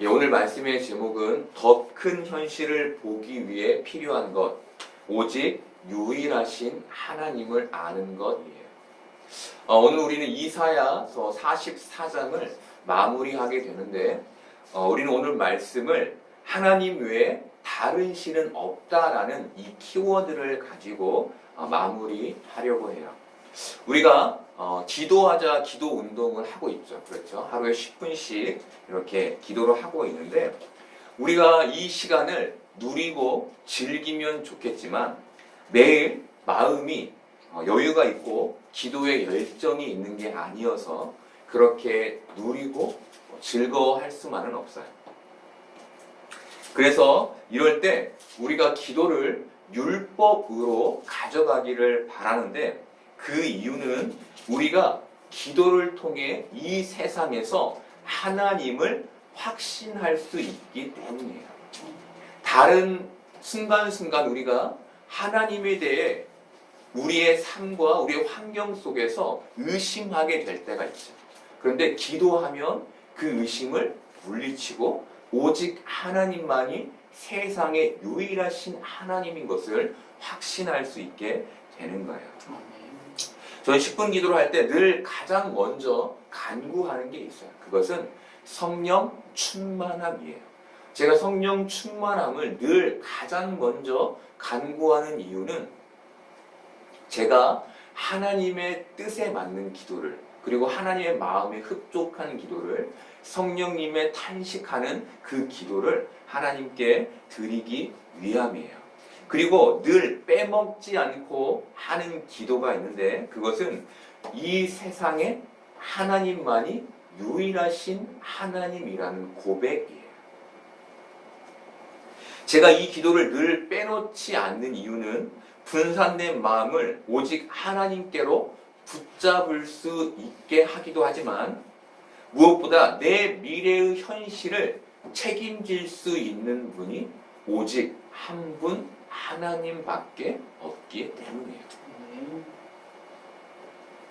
예, 오늘 말씀의 제목은 더 큰 현실을 보기 위해 필요한 것, 오직 유일하신 하나님을 아는 것이에요. 오늘 우리는 이사야서 44장을 마무리하게 되는데 우리는 오늘 말씀을 하나님 외에 다른 신은 없다라는 이 키워드를 가지고 마무리하려고 해요. 우리가 기도하자 기도 운동을 하고 있죠. 그렇죠? 하루에 10분씩 이렇게 기도를 하고 있는데 우리가 이 시간을 누리고 즐기면 좋겠지만 매일 마음이 여유가 있고 기도에 열정이 있는 게 아니어서 그렇게 누리고 즐거워할 수만은 없어요. 그래서 이럴 때 우리가 기도를 율법으로 가져가기를 바라는데 그 이유는 우리가 기도를 통해 이 세상에서 하나님을 확신할 수 있기 때문이에요. 다른 순간순간 우리가 하나님에 대해 우리의 삶과 우리의 환경 속에서 의심하게 될 때가 있죠. 그런데 기도하면 그 의심을 물리치고 오직 하나님만이 세상의 유일하신 하나님인 것을 확신할 수 있게 되는 거예요. 저는 10분 기도를 할 때 늘 가장 먼저 간구하는 게 있어요. 그것은 성령 충만함이에요. 제가 성령 충만함을 늘 가장 먼저 간구하는 이유는 제가 하나님의 뜻에 맞는 기도를 그리고 하나님의 마음에 흡족한 기도를 성령님의 탄식하는 그 기도를 하나님께 드리기 위함이에요. 그리고 늘 빼먹지 않고 하는 기도가 있는데 그것은 이 세상에 하나님만이 유일하신 하나님이라는 고백이에요. 제가 이 기도를 늘 빼놓지 않는 이유는 분산된 마음을 오직 하나님께로 붙잡을 수 있게 하기도 하지만 무엇보다 내 미래의 현실을 책임질 수 있는 분이 오직 한 분 하나님밖에 없기 때문이에요.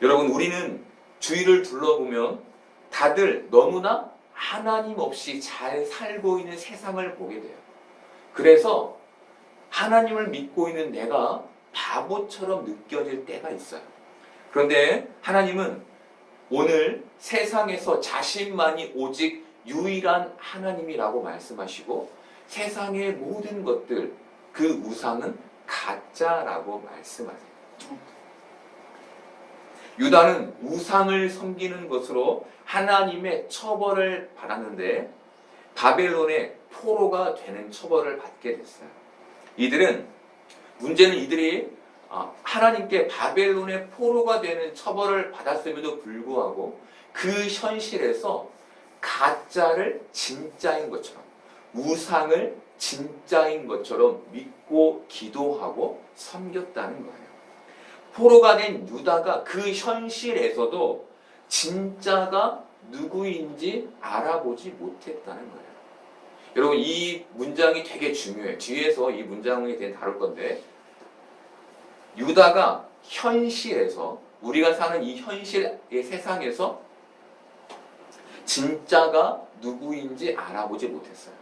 여러분, 우리는 주위를 둘러보면 다들 너무나 하나님 없이 잘 살고 있는 세상을 보게 돼요. 그래서 하나님을 믿고 있는 내가 바보처럼 느껴질 때가 있어요. 그런데 하나님은 오늘 세상에서 자신만이 오직 유일한 하나님이라고 말씀하시고 세상의 모든 것들, 그 우상은 가짜라고 말씀하세요. 유다는 우상을 섬기는 것으로 하나님의 처벌을 받았는데 바벨론의 포로가 되는 처벌을 받게 됐어요. 문제는 이들이 하나님께 바벨론의 포로가 되는 처벌을 받았음에도 불구하고 그 현실에서 가짜를 진짜인 것처럼 우상을 진짜인 것처럼 믿고 기도하고 섬겼다는 거예요. 포로가 된 유다가 그 현실에서도 진짜가 누구인지 알아보지 못했다는 거예요. 여러분, 이 문장이 되게 중요해요. 뒤에서 이 문장에 대해 다룰 건데 유다가 현실에서 우리가 사는 이 현실의 세상에서 진짜가 누구인지 알아보지 못했어요.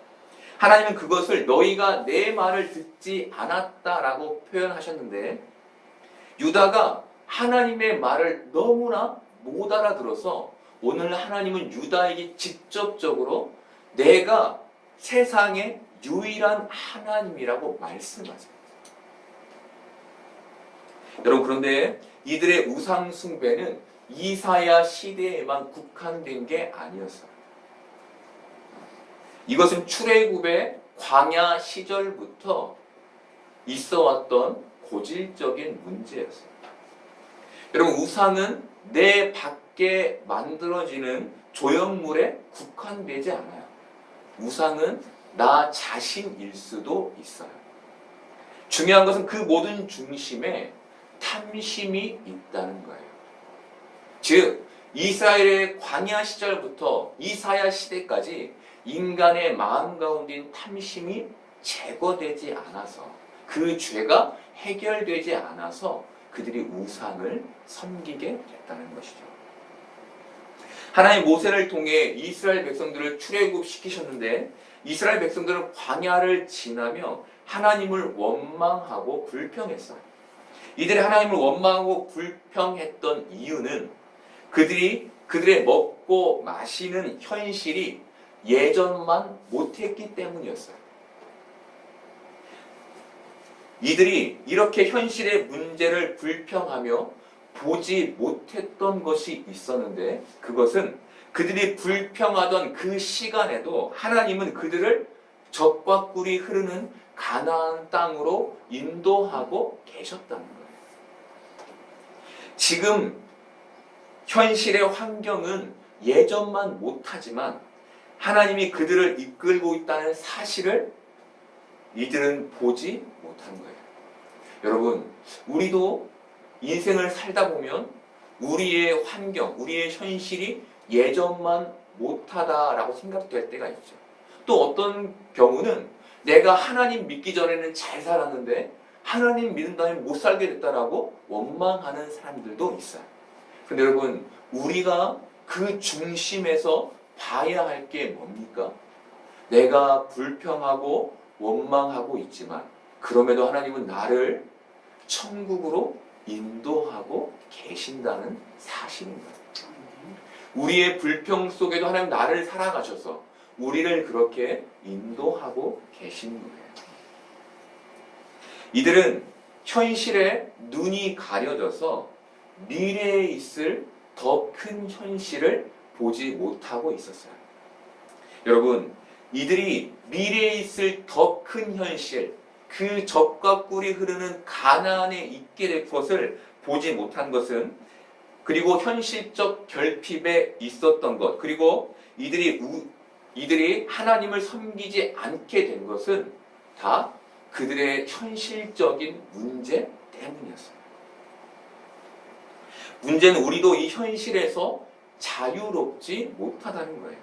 하나님은 그것을 너희가 내 말을 듣지 않았다라고 표현하셨는데 유다가 하나님의 말을 너무나 못 알아들어서 오늘 하나님은 유다에게 직접적으로 내가 세상의 유일한 하나님이라고 말씀하세요. 여러분, 그런데 이들의 우상 숭배는 이사야 시대에만 국한된 게 아니었어요. 이것은 출애굽의 광야 시절부터 있어왔던 고질적인 문제였어요. 여러분, 우상은 내 밖에 만들어지는 조형물에 국한되지 않아요. 우상은 나 자신일 수도 있어요. 중요한 것은 그 모든 중심에 탐심이 있다는 거예요. 즉, 이스라엘의 광야 시절부터 이사야 시대까지 인간의 마음 가운데인 탐심이 제거되지 않아서 그 죄가 해결되지 않아서 그들이 우상을 섬기게 됐다는 것이죠. 하나님 모세를 통해 이스라엘 백성들을 출애굽시키셨는데 이스라엘 백성들은 광야를 지나며 하나님을 원망하고 불평했어요. 이들이 하나님을 원망하고 불평했던 이유는 그들의 먹고 마시는 현실이 예전만 못했기 때문이었어요. 이들이 이렇게 현실의 문제를 불평하며 보지 못했던 것이 있었는데 그것은 그들이 불평하던 그 시간에도 하나님은 그들을 젖과 꿀이 흐르는 가나안 땅으로 인도하고 계셨다는 거예요. 지금 현실의 환경은 예전만 못하지만 하나님이 그들을 이끌고 있다는 사실을 이들은 보지 못한 거예요. 여러분, 우리도 인생을 살다 보면 우리의 환경, 우리의 현실이 예전만 못하다라고 생각될 때가 있죠. 또 어떤 경우는 내가 하나님 믿기 전에는 잘 살았는데 하나님 믿은 다음에 못 살게 됐다라고 원망하는 사람들도 있어요. 근데 여러분, 우리가 그 중심에서 봐야 할 게 뭡니까? 내가 불평하고 원망하고 있지만 그럼에도 하나님은 나를 천국으로 인도하고 계신다는 사실입니다. 우리의 불평 속에도 하나님 나를 사랑하셔서 우리를 그렇게 인도하고 계신 거예요. 이들은 현실에 눈이 가려져서 미래에 있을 더 큰 현실을 보지 못하고 있었어요. 여러분, 이들이 미래에 있을 더 큰 현실, 그 젖과 꿀이 흐르는 가나안에 있게 될 것을 보지 못한 것은, 그리고 현실적 결핍에 있었던 것, 그리고 이들이 하나님을 섬기지 않게 된 것은 다 그들의 현실적인 문제 때문이었어요. 문제는 우리도 이 현실에서 자유롭지 못하다는 거예요.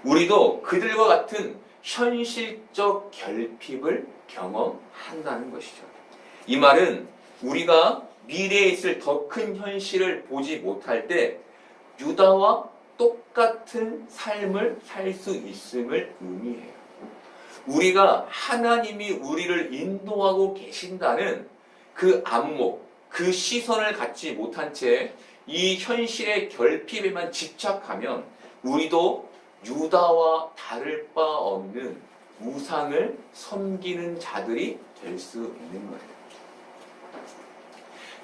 우리도 그들과 같은 현실적 결핍을 경험한다는 것이죠. 이 말은 우리가 미래에 있을 더 큰 현실을 보지 못할 때 유다와 똑같은 삶을 살 수 있음을 의미해요. 우리가 하나님이 우리를 인도하고 계신다는 그 안목, 그 시선을 갖지 못한 채 이 현실의 결핍에만 집착하면 우리도 유다와 다를 바 없는 우상을 섬기는 자들이 될 수 있는 거예요.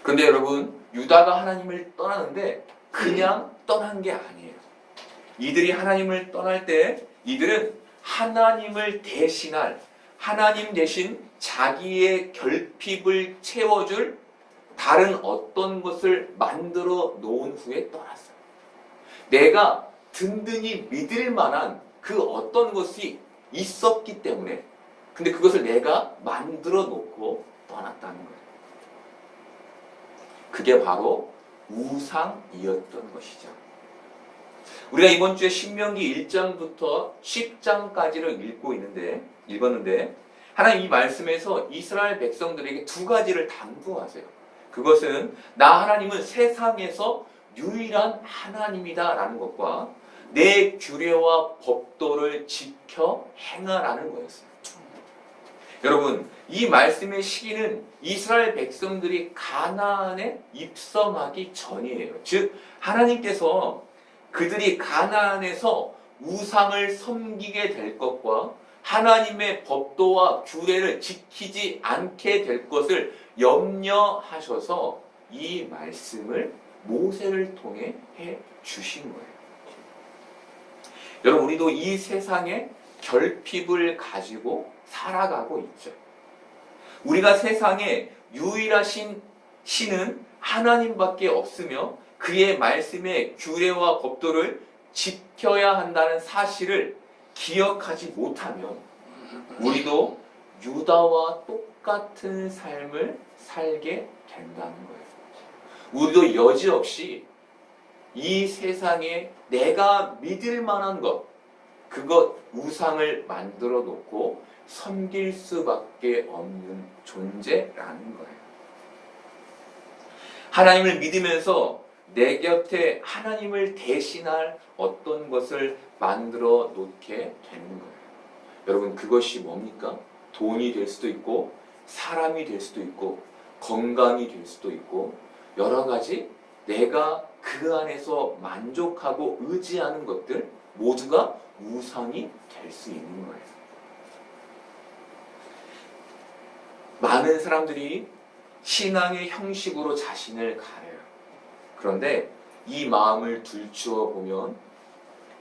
그런데 여러분, 유다가 하나님을 떠나는데 그냥 떠난 게 아니에요. 이들이 하나님을 떠날 때 이들은 하나님을 대신할, 하나님 대신 자기의 결핍을 채워줄 다른 어떤 것을 만들어 놓은 후에 떠났어요. 내가 든든히 믿을 만한 그 어떤 것이 있었기 때문에, 근데 그것을 내가 만들어 놓고 떠났다는 거예요. 그게 바로 우상이었던 것이죠. 우리가 이번 주에 신명기 1장부터 10장까지를 읽었는데 하나님 이 말씀에서 이스라엘 백성들에게 두 가지를 당부하세요. 그것은 나 하나님은 세상에서 유일한 하나님이다 라는 것과 내 규례와 법도를 지켜 행하라는 거였어요. 여러분, 이 말씀의 시기는 이스라엘 백성들이 가나안에 입성하기 전이에요. 즉 하나님께서 그들이 가나안에서 우상을 섬기게 될 것과 하나님의 법도와 규례를 지키지 않게 될 것을 염려하셔서 이 말씀을 모세를 통해 해 주신 거예요. 여러분, 우리도 이 세상에 결핍을 가지고 살아가고 있죠. 우리가 세상에 유일하신 신은 하나님밖에 없으며 그의 말씀의 규례와 법도를 지켜야 한다는 사실을 기억하지 못하면 우리도 유다와 똑같은 삶을 살게 된다는 거예요. 우리도 여지없이 이 세상에 내가 믿을 만한 것, 그것 우상을 만들어 놓고 섬길 수밖에 없는 존재라는 거예요. 하나님을 믿으면서 내 곁에 하나님을 대신할 어떤 것을 만들어 놓게 되는 거예요. 여러분, 그것이 뭡니까? 돈이 될 수도 있고, 사람이 될 수도 있고, 건강이 될 수도 있고, 여러 가지 내가 그 안에서 만족하고 의지하는 것들 모두가 우상이 될 수 있는 거예요. 많은 사람들이 신앙의 형식으로 자신을 가려요. 그런데 이 마음을 들추어 보면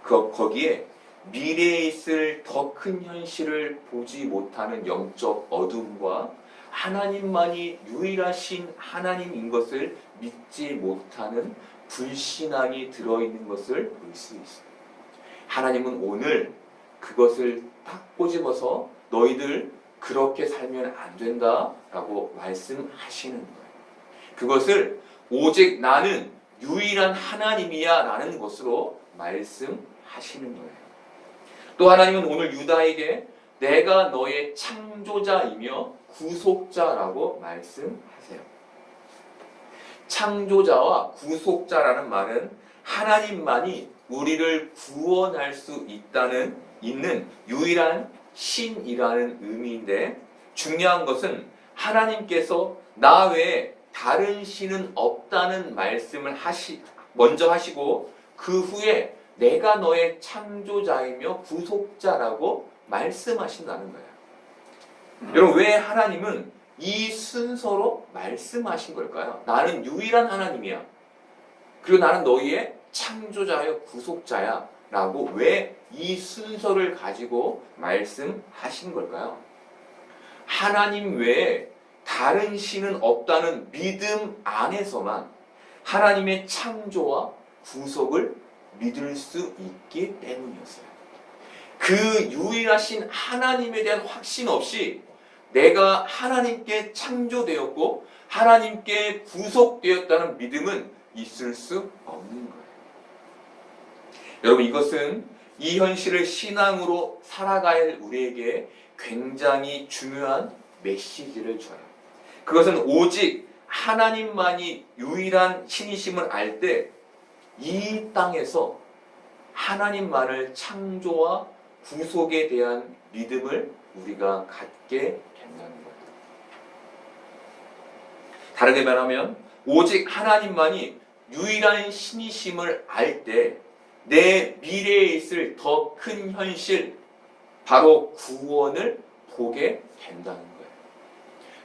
거기에 미래에 있을 더 큰 현실을 보지 못하는 영적 어둠과 하나님만이 유일하신 하나님인 것을 믿지 못하는 불신앙이 들어있는 것을 볼 수 있어요. 하나님은 오늘 그것을 딱 꼬집어서 너희들 그렇게 살면 안 된다라고 말씀하시는 거예요. 그것을 오직 나는 유일한 하나님이야 라는 것으로 말씀하시는 거예요. 또 하나님은 오늘 유다에게 내가 너의 창조자이며 구속자라고 말씀하세요. 창조자와 구속자라는 말은 하나님만이 우리를 구원할 수 있는 유일한 신이라는 의미인데, 중요한 것은 하나님께서 나 외에 다른 신은 없다는 말씀을 먼저 하시고 그 후에 내가 너의 창조자이며 구속자라고 말씀하신다는 거예요. 여러분, 왜 하나님은 이 순서로 말씀하신 걸까요? 나는 유일한 하나님이야. 그리고 나는 너희의 창조자여 구속자야 라고 왜 이 순서를 가지고 말씀하신 걸까요? 하나님 외에 다른 신은 없다는 믿음 안에서만 하나님의 창조와 구속을 믿을 수 있기 때문이었어요. 그 유일하신 하나님에 대한 확신 없이 내가 하나님께 창조되었고 하나님께 구속되었다는 믿음은 있을 수 없는 거예요. 여러분, 이것은 이 현실을 신앙으로 살아갈 우리에게 굉장히 중요한 메시지를 줘요. 그것은 오직 하나님만이 유일한 신이심을 알 때 이 땅에서 하나님만을 창조와 구속에 대한 믿음을 우리가 갖게 된다는 거예요. 다르게 말하면 오직 하나님만이 유일한 신이심을 알 때 내 미래에 있을 더 큰 현실, 바로 구원을 보게 된다는 거예요.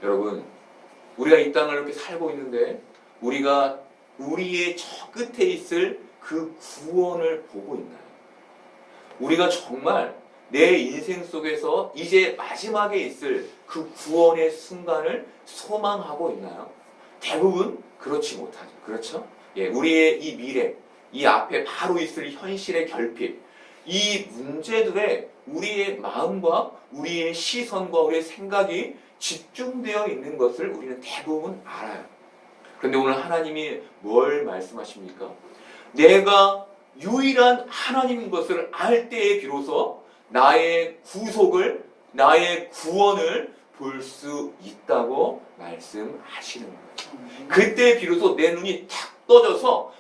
여러분, 우리가 이 땅을 이렇게 살고 있는데 우리가 우리의 저 끝에 있을 그 구원을 보고 있나요? 우리가 정말 내 인생 속에서 이제 마지막에 있을 그 구원의 순간을 소망하고 있나요? 대부분 그렇지 못하죠. 그렇죠? 예, 우리의 이 미래, 이 앞에 바로 있을 현실의 결핍, 이 문제들에 우리의 마음과 우리의 시선과 우리의 생각이 집중되어 있는 것을 우리는 대부분 알아요. 그런데 오늘 하나님이 뭘 말씀하십니까? 내가 유일한 하나님인 것을 알 때에 비로소 나의 구속을, 나의 구원을 볼 수 있다고 말씀하시는 거예요. 그때 비로소 내 눈이 탁 떠져서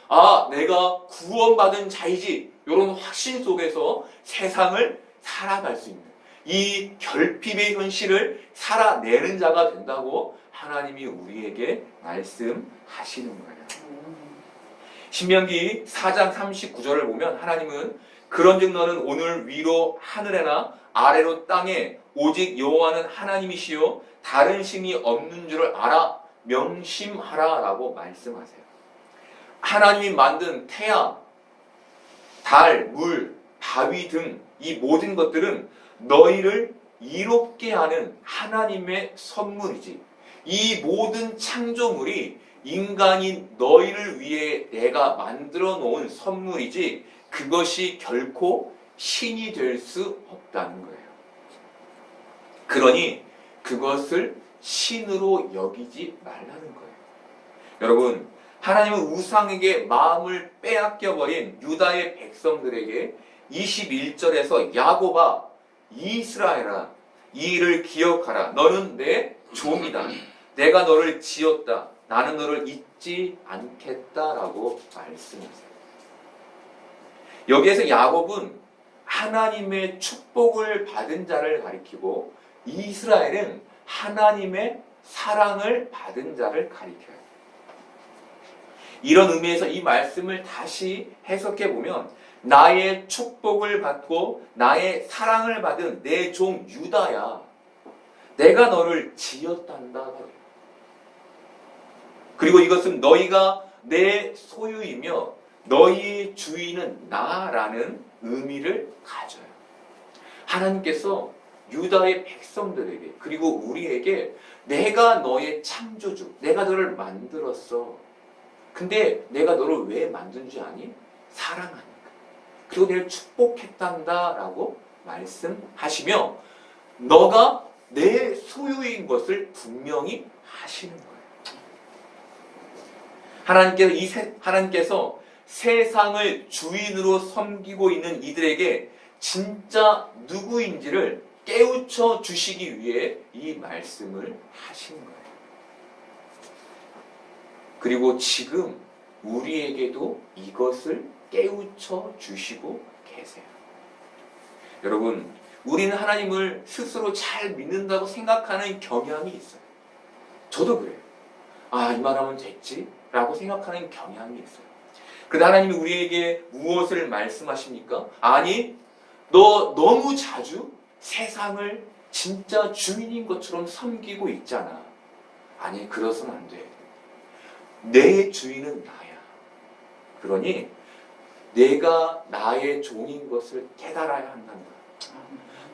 내가 구원받은 자이지, 이런 확신 속에서 세상을 살아갈 수 있는 이 결핍의 현실을 살아내는 자가 된다고 하나님이 우리에게 말씀하시는 거예요. 신명기 4장 39절을 보면 하나님은 그런즉 너는 오늘 위로 하늘에나 아래로 땅에 오직 여호와는 하나님이시요 다른 신이 없는 줄을 알아 명심하라 라고 말씀하세요. 하나님이 만든 태양, 달, 물, 바위 등 이 모든 것들은 너희를 이롭게 하는 하나님의 선물이지, 이 모든 창조물이 인간인 너희를 위해 내가 만들어 놓은 선물이지 그것이 결코 신이 될 수 없다는 거예요. 그러니 그것을 신으로 여기지 말라는 거예요. 여러분, 하나님은 우상에게 마음을 빼앗겨버린 유다의 백성들에게 21절에서 야곱아, 이스라엘아, 이 일을 기억하라. 너는 내 종이다. 내가 너를 지었다. 나는 너를 잊지 않겠다라고 말씀하세요. 여기에서 야곱은 하나님의 축복을 받은 자를 가리키고 이스라엘은 하나님의 사랑을 받은 자를 가리켜요. 이런 의미에서 이 말씀을 다시 해석해 보면 나의 축복을 받고 나의 사랑을 받은 내 종 유다야, 내가 너를 지었단다. 그리고 이것은 너희가 내 소유이며 너희 주인은 나라는 의미를 가져요. 하나님께서 유다의 백성들에게 그리고 우리에게 내가 너의 창조주, 내가 너를 만들었어. 근데 내가 너를 왜 만든 줄 아니? 사랑하니까. 그리고 너를 축복했단다라고 말씀하시며 너가 내 소유인 것을 분명히 하시는 거예요. 하나님께서 세상을 주인으로 섬기고 있는 이들에게 진짜 누구인지를 깨우쳐 주시기 위해 이 말씀을 하신 거예요. 그리고 지금 우리에게도 이것을 깨우쳐 주시고 계세요. 여러분, 우리는 하나님을 스스로 잘 믿는다고 생각하는 경향이 있어요. 저도 그래요. 이 말하면 됐지? 라고 생각하는 경향이 있어요. 그런데 하나님이 우리에게 무엇을 말씀하십니까? 아니, 너 너무 자주 세상을 진짜 주인인 것처럼 섬기고 있잖아. 아니, 그러서는 안 돼. 내 주인은 나야. 그러니 내가 나의 종인 것을 깨달아야 한단다.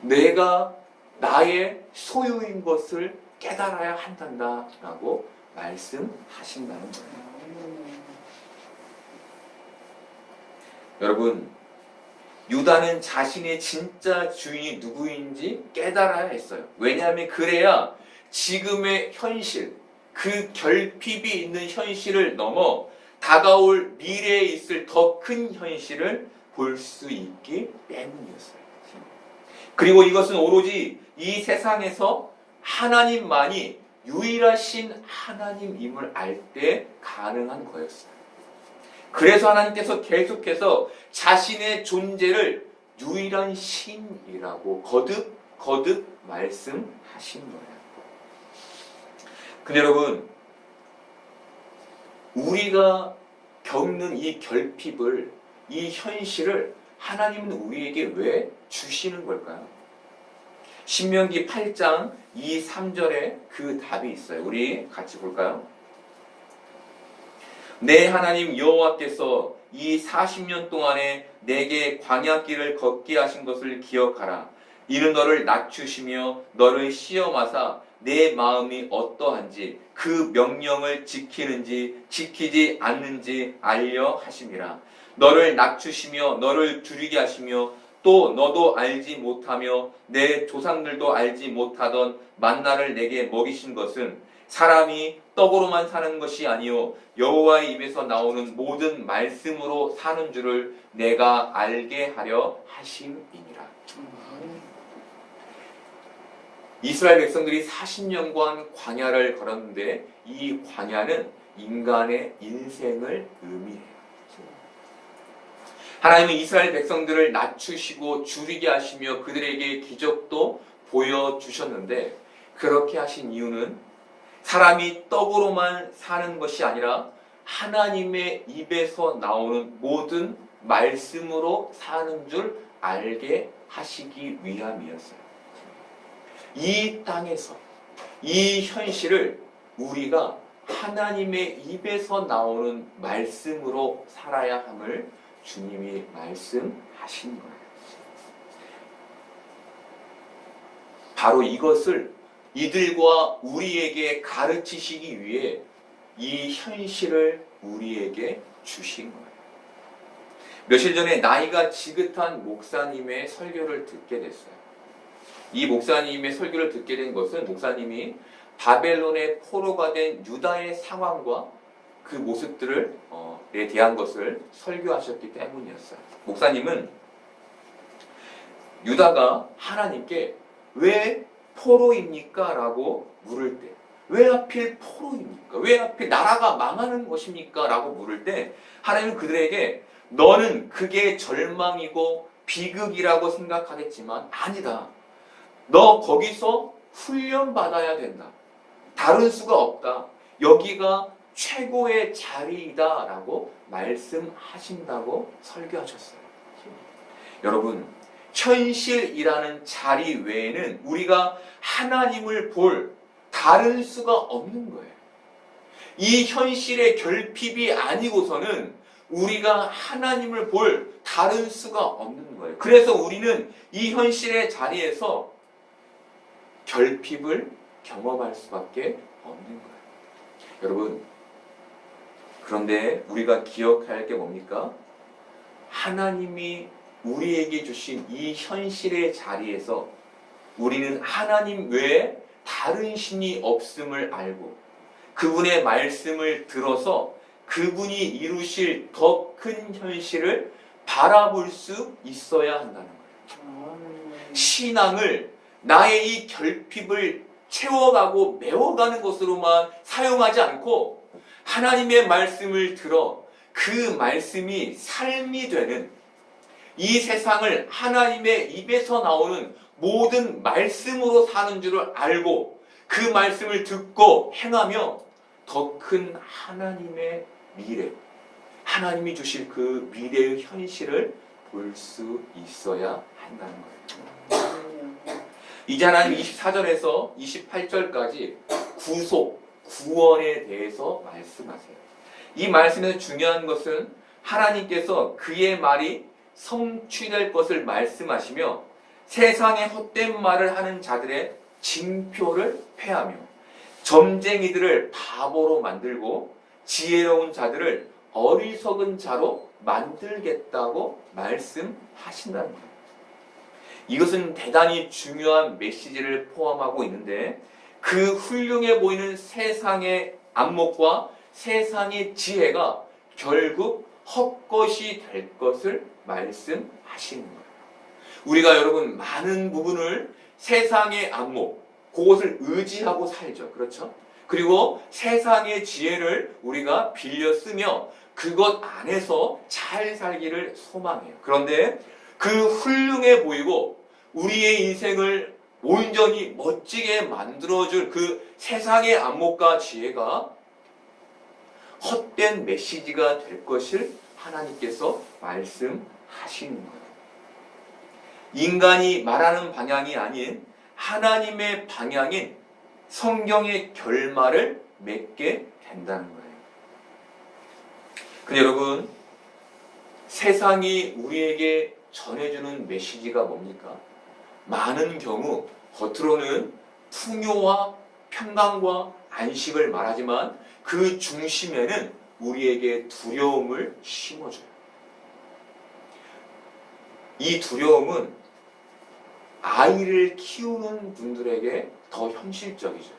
내가 나의 소유인 것을 깨달아야 한단다 라고 말씀하신다는 거예요. 여러분, 유다는 자신의 진짜 주인이 누구인지 깨달아야 했어요. 왜냐하면 그래야 지금의 현실, 그 결핍이 있는 현실을 넘어 다가올 미래에 있을 더 큰 현실을 볼 수 있기 때문이었어요. 그리고 이것은 오로지 이 세상에서 하나님만이 유일하신 하나님임을 알 때 가능한 거였어요. 그래서 하나님께서 계속해서 자신의 존재를 유일한 신이라고 거듭 말씀하신 거예요. 근데 여러분, 우리가 겪는 이 결핍을, 이 현실을 하나님은 우리에게 왜 주시는 걸까요? 신명기 8장 2, 3절에 그 답이 있어요. 우리 같이 볼까요? 내 하나님 여호와께서 이 40년 동안에 내게 광야길을 걷게 하신 것을 기억하라. 이는 너를 낮추시며 너를 시험하사 내 마음이 어떠한지 그 명령을 지키는지 지키지 않는지 알려 하심이라. 너를 낮추시며 너를 줄이게 하시며 또 너도 알지 못하며 내 조상들도 알지 못하던 만나를 내게 먹이신 것은 사람이 떡으로만 사는 것이 아니요 여호와의 입에서 나오는 모든 말씀으로 사는 줄을 내가 알게 하려 하심이니라. 이스라엘 백성들이 40년간 광야를 걸었는데 이 광야는 인간의 인생을 의미해요. 하나님은 이스라엘 백성들을 낮추시고 줄이게 하시며 그들에게 기적도 보여주셨는데 그렇게 하신 이유는 사람이 떡으로만 사는 것이 아니라 하나님의 입에서 나오는 모든 말씀으로 사는 줄 알게 하시기 위함이었어요. 이 땅에서 이 현실을 우리가 하나님의 입에서 나오는 말씀으로 살아야 함을 주님이 말씀하신 거예요. 바로 이것을 이들과 우리에게 가르치시기 위해 이 현실을 우리에게 주신 거예요. 며칠 전에 나이가 지긋한 목사님의 설교를 듣게 됐어요. 이 목사님의 설교를 듣게 된 것은 목사님이 바벨론의 포로가 된 유다의 상황과 그 모습들에 대한 것을 설교하셨기 때문이었어요. 목사님은 유다가 하나님께 왜 포로입니까? 라고 물을 때 왜 하필 포로입니까? 왜 하필 나라가 망하는 것입니까? 라고 물을 때 하나님은 그들에게 너는 그게 절망이고 비극이라고 생각하겠지만 아니다. 너 거기서 훈련받아야 된다. 다른 수가 없다. 여기가 최고의 자리이다 라고 말씀하신다고 설교하셨어요. 여러분, 현실이라는 자리 외에는 우리가 하나님을 볼 다른 수가 없는 거예요. 이 현실의 결핍이 아니고서는 우리가 하나님을 볼 다른 수가 없는 거예요. 그래서 우리는 이 현실의 자리에서 결핍을 경험할 수밖에 없는 거예요. 여러분, 그런데 우리가 기억해야 할 게 뭡니까? 하나님이 우리에게 주신 이 현실의 자리에서 우리는 하나님 외에 다른 신이 없음을 알고 그분의 말씀을 들어서 그분이 이루실 더 큰 현실을 바라볼 수 있어야 한다는 거예요. 신앙을 나의 이 결핍을 채워가고 메워가는 것으로만 사용하지 않고 하나님의 말씀을 들어 그 말씀이 삶이 되는 이 세상을 하나님의 입에서 나오는 모든 말씀으로 사는 줄을 알고 그 말씀을 듣고 행하며 더 큰 하나님의 미래, 하나님이 주실 그 미래의 현실을 볼 수 있어야 한다는 거예요. 이제 하나님 24절에서 28절까지 구속, 구원에 대해서 말씀하세요. 이 말씀에서 중요한 것은 하나님께서 그의 말이 성취될 것을 말씀하시며 세상에 헛된 말을 하는 자들의 징표를 폐하며 점쟁이들을 바보로 만들고 지혜로운 자들을 어리석은 자로 만들겠다고 말씀하신다는 거예요. 이것은 대단히 중요한 메시지를 포함하고 있는데 그 훌륭해 보이는 세상의 안목과 세상의 지혜가 결국 헛것이 될 것을 말씀하시는 거예요. 우리가 여러분 많은 부분을 세상의 안목, 그것을 의지하고 살죠. 그렇죠? 그리고 세상의 지혜를 우리가 빌려 쓰며 그것 안에서 잘 살기를 소망해요. 그런데 그 훌륭해 보이고 우리의 인생을 온전히 멋지게 만들어줄 그 세상의 안목과 지혜가 헛된 메시지가 될 것을 하나님께서 말씀하시는 거예요. 인간이 말하는 방향이 아닌 하나님의 방향인 성경의 결말을 맺게 된다는 거예요. 근데 여러분, 세상이 우리에게 전해주는 메시지가 뭡니까? 많은 경우 겉으로는 풍요와 평강과 안식을 말하지만 그 중심에는 우리에게 두려움을 심어줘요. 이 두려움은 아이를 키우는 분들에게 더 현실적이죠.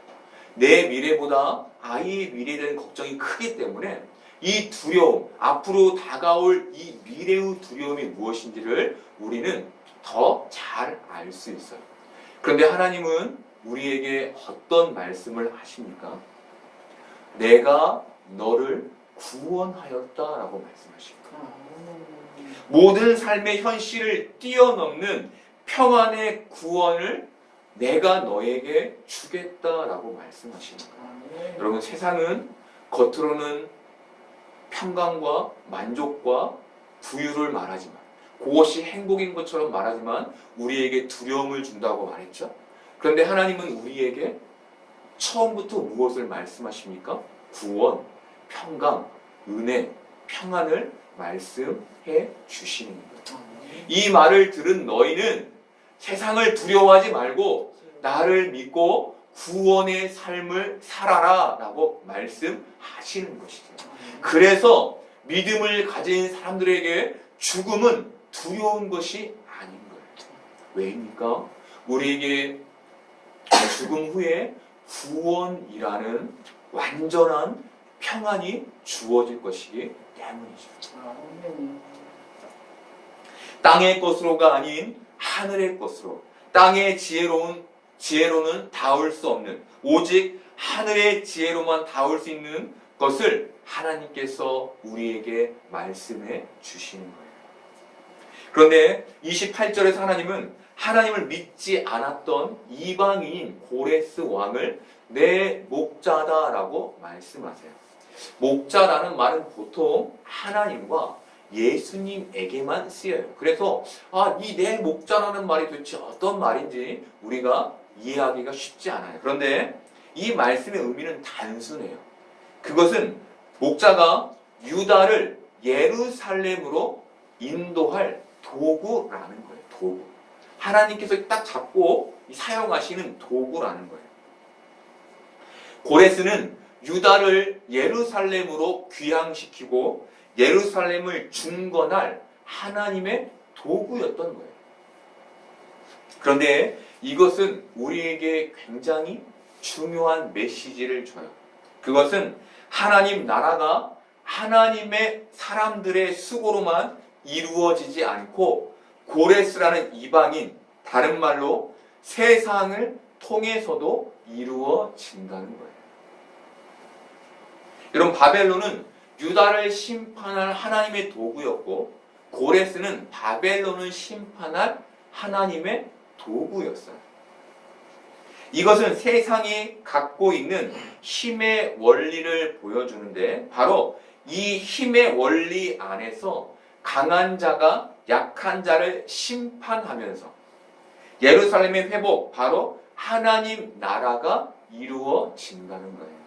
내 미래보다 아이의 미래에 대한 걱정이 크기 때문에 이 두려움, 앞으로 다가올 이 미래의 두려움이 무엇인지를 우리는 더 잘 알 수 있어요. 그런데 하나님은 우리에게 어떤 말씀을 하십니까? 내가 너를 구원하였다라고 말씀하십니다. 모든 삶의 현실을 뛰어넘는 평안의 구원을 내가 너에게 주겠다라고 말씀하시는 거예요. 여러분, 세상은 겉으로는 평강과 만족과 부유를 말하지만 그것이 행복인 것처럼 말하지만 우리에게 두려움을 준다고 말했죠. 그런데 하나님은 우리에게 처음부터 무엇을 말씀하십니까? 구원, 평강, 은혜, 평안을 말씀해 주시는 거예요. 이 말을 들은 너희는 세상을 두려워하지 말고 나를 믿고 구원의 삶을 살아라 라고 말씀하시는 것이죠. 그래서 믿음을 가진 사람들에게 죽음은 두려운 것이 아닌 거예요. 왜입니까? 우리에게 죽음 후에 구원이라는 완전한 평안이 주어질 것이기 때문이죠. 땅의 것으로가 아닌 하늘의 것으로, 땅의 지혜로운 지혜로는 닿을 수 없는, 오직 하늘의 지혜로만 닿을 수 있는 것을 하나님께서 우리에게 말씀해 주시는 거예요. 그런데 28절에서 하나님은 하나님을 믿지 않았던 이방인인 고레스 왕을 내 목자다라고 말씀하세요. 목자라는 말은 보통 하나님과 예수님에게만 쓰여요. 그래서 이 내 목자라는 말이 도대체 어떤 말인지 우리가 이해하기가 쉽지 않아요. 그런데 이 말씀의 의미는 단순해요. 그것은 목자가 유다를 예루살렘으로 인도할 도구라는 거예요. 도구. 하나님께서 딱 잡고 사용하시는 도구라는 거예요. 고레스는 유다를 예루살렘으로 귀향시키고 예루살렘을 중건할 하나님의 도구였던 거예요. 그런데 이것은 우리에게 굉장히 중요한 메시지를 줘요. 그것은 하나님 나라가 하나님의 사람들의 수고로만 이루어지지 않고 고레스라는 이방인, 다른 말로 세상을 통해서도 이루어진다는 거예요. 여러분, 바벨론은 유다를 심판할 하나님의 도구였고 고레스는 바벨론을 심판할 하나님의 도구였어요. 이것은 세상이 갖고 있는 힘의 원리를 보여주는데 바로 이 힘의 원리 안에서 강한 자가 약한 자를 심판하면서 예루살렘의 회복, 바로 하나님 나라가 이루어진다는 거예요.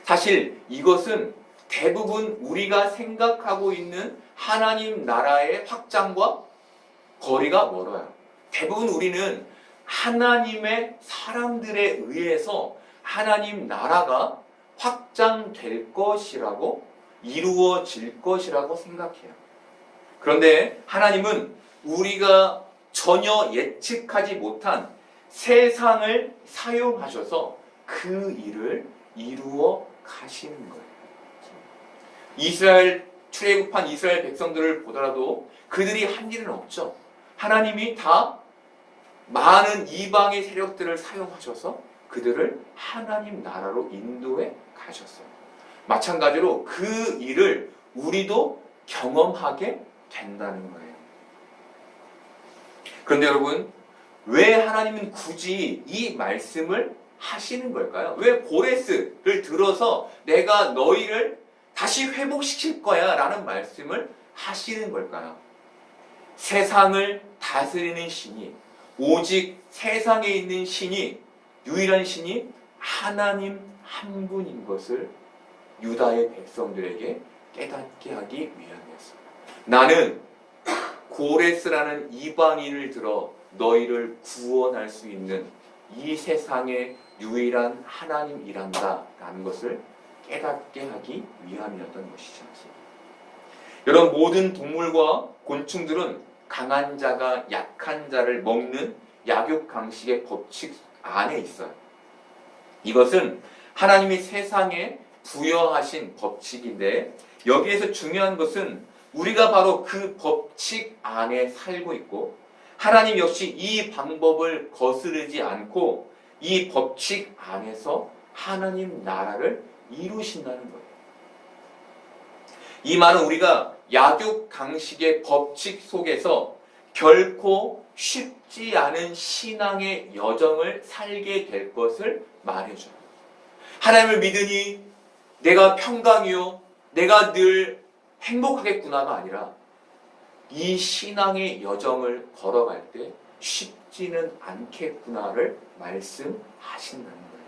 사실 이것은 대부분 우리가 생각하고 있는 하나님 나라의 확장과 거리가 멀어요. 대부분 우리는 하나님의 사람들에 의해서 하나님 나라가 확장될 것이라고, 이루어질 것이라고 생각해요. 그런데 하나님은 우리가 전혀 예측하지 못한 세상을 사용하셔서 그 일을 이루어 가시는 거예요. 이스라엘, 출애굽한 이스라엘 백성들을 보더라도 그들이 한 일은 없죠. 하나님이 다 많은 이방의 세력들을 사용하셔서 그들을 하나님 나라로 인도해 가셨어요. 마찬가지로 그 일을 우리도 경험하게 된다는 거예요. 그런데 여러분, 왜 하나님은 굳이 이 말씀을 하시는 걸까요? 왜 고레스를 들어서 내가 너희를 다시 회복시킬 거야 라는 말씀을 하시는 걸까요? 세상을 다스리는 신이, 오직 세상에 있는 신이, 유일한 신이 하나님 한 분인 것을 유다의 백성들에게 깨닫게 하기 위함이었습니다. 나는 고레스라는 이방인을 들어 너희를 구원할 수 있는 이 세상의 유일한 하나님이란다 라는 것을 깨닫게 하기 위함이었던 것이죠. 여러분, 모든 동물과 곤충들은 강한 자가 약한 자를 먹는 약육강식의 법칙 안에 있어요. 이것은 하나님이 세상에 부여하신 법칙인데 여기에서 중요한 것은 우리가 바로 그 법칙 안에 살고 있고 하나님 역시 이 방법을 거스르지 않고 이 법칙 안에서 하나님 나라를 이루신다는 거예요. 이 말은 우리가 약육강식의 법칙 속에서 결코 쉽지 않은 신앙의 여정을 살게 될 것을 말해줘요. 하나님을 믿으니 내가 평강이요, 내가 늘 행복하겠구나가 아니라 이 신앙의 여정을 걸어갈 때 쉽지는 않겠구나를 말씀하신다는 거예요.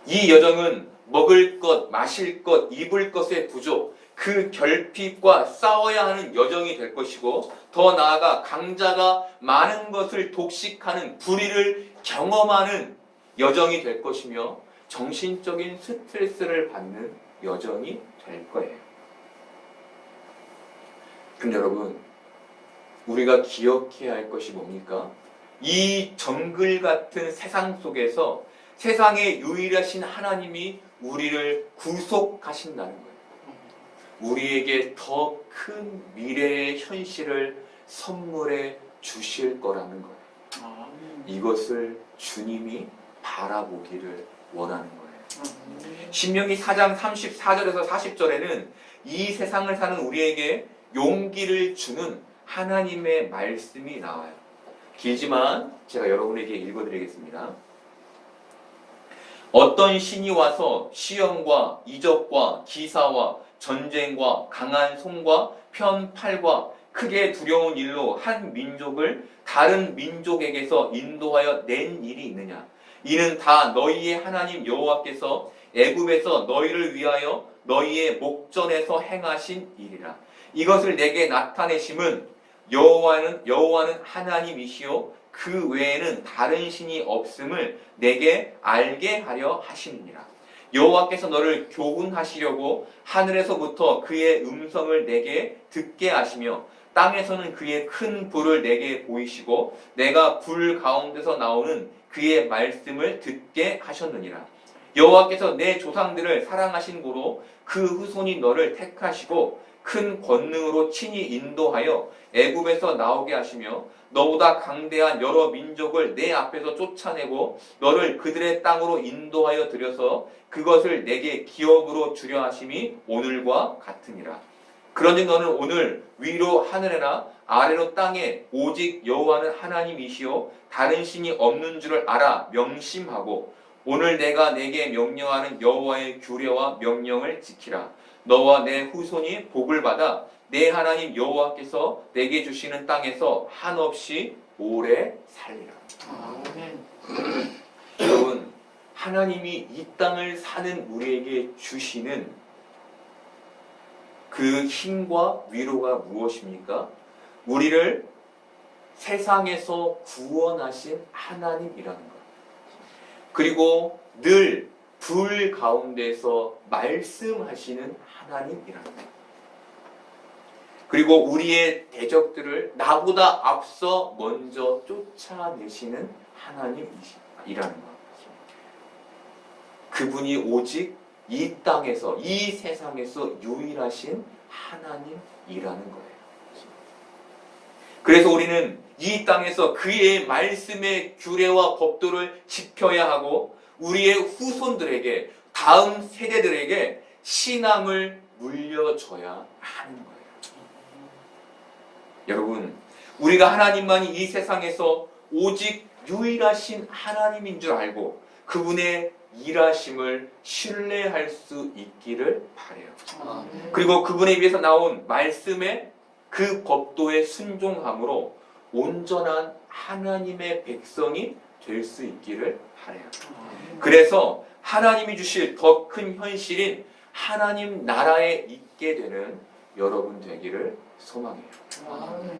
이 여정은 먹을 것, 마실 것, 입을 것의 부족, 그 결핍과 싸워야 하는 여정이 될 것이고 더 나아가 강자가 많은 것을 독식하는 불의를 경험하는 여정이 될 것이며 정신적인 스트레스를 받는 여정이 될 거예요. 그럼 여러분, 우리가 기억해야 할 것이 뭡니까? 이 정글 같은 세상 속에서 세상의 유일하신 하나님이 우리를 구속하신다는 거예요. 우리에게 더 큰 미래의 현실을 선물해 주실 거라는 거예요. 이것을 주님이 바라보기를 원하는 거예요. 신명기 4장 34절에서 40절에는 이 세상을 사는 우리에게 용기를 주는 하나님의 말씀이 나와요. 길지만 제가 여러분에게 읽어드리겠습니다. 어떤 신이 와서 시험과 이적과 기사와 전쟁과 강한 손과 편팔과 크게 두려운 일로 한 민족을 다른 민족에게서 인도하여 낸 일이 있느냐? 이는 다 너희의 하나님 여호와께서 애굽에서 너희를 위하여 너희의 목전에서 행하신 일이라. 이것을 내게 나타내심은 여호와는 하나님이시요 그 외에는 다른 신이 없음을 내게 알게 하려 하심이니라. 여호와께서 너를 교훈하시려고 하늘에서부터 그의 음성을 내게 듣게 하시며 땅에서는 그의 큰 불을 내게 보이시고 내가 불 가운데서 나오는 그의 말씀을 듣게 하셨느니라. 여호와께서 내 조상들을 사랑하신 고로 그 후손이 너를 택하시고 큰 권능으로 친히 인도하여 애굽에서 나오게 하시며 너보다 강대한 여러 민족을 내 앞에서 쫓아내고 너를 그들의 땅으로 인도하여 들여서 그것을 내게 기업으로 주려 하심이 오늘과 같으니라. 그런즉 너는 오늘 위로 하늘에나 아래로 땅에 오직 여호와는 하나님이시요 다른 신이 없는 줄을 알아 명심하고 오늘 내가 내게 명령하는 여호와의 규례와 명령을 지키라. 너와 내 후손이 복을 받아 내 하나님 여호와께서 내게 주시는 땅에서 한없이 오래 살리라. 아멘. 여러분, 하나님이 이 땅을 사는 우리에게 주시는 그 힘과 위로가 무엇입니까? 우리를 세상에서 구원하신 하나님이라는 것. 그리고 늘 불 가운데서 말씀하시는 하나님이라는 것. 그리고 우리의 대적들을 나보다 앞서 먼저 쫓아내시는 하나님이라는 것. 그분이 오직 이 땅에서, 이 세상에서 유일하신 하나님이라는 거예요. 그래서 우리는 이 땅에서 그의 말씀의 규례와 법도를 지켜야 하고 우리의 후손들에게, 다음 세대들에게 신앙을 물려줘야 하는 거예요. 여러분, 우리가 하나님만이 이 세상에서 오직 유일하신 하나님인 줄 알고 그분의 일하심을 신뢰할 수 있기를 바라요. 그리고 그분에 비해서 나온 말씀의 그 법도에 순종함으로 온전한 하나님의 백성이 될 수 있기를 바라요. 그래서 하나님이 주실 더 큰 현실인 하나님 나라에 있게 되는 여러분 되기를 소망해요.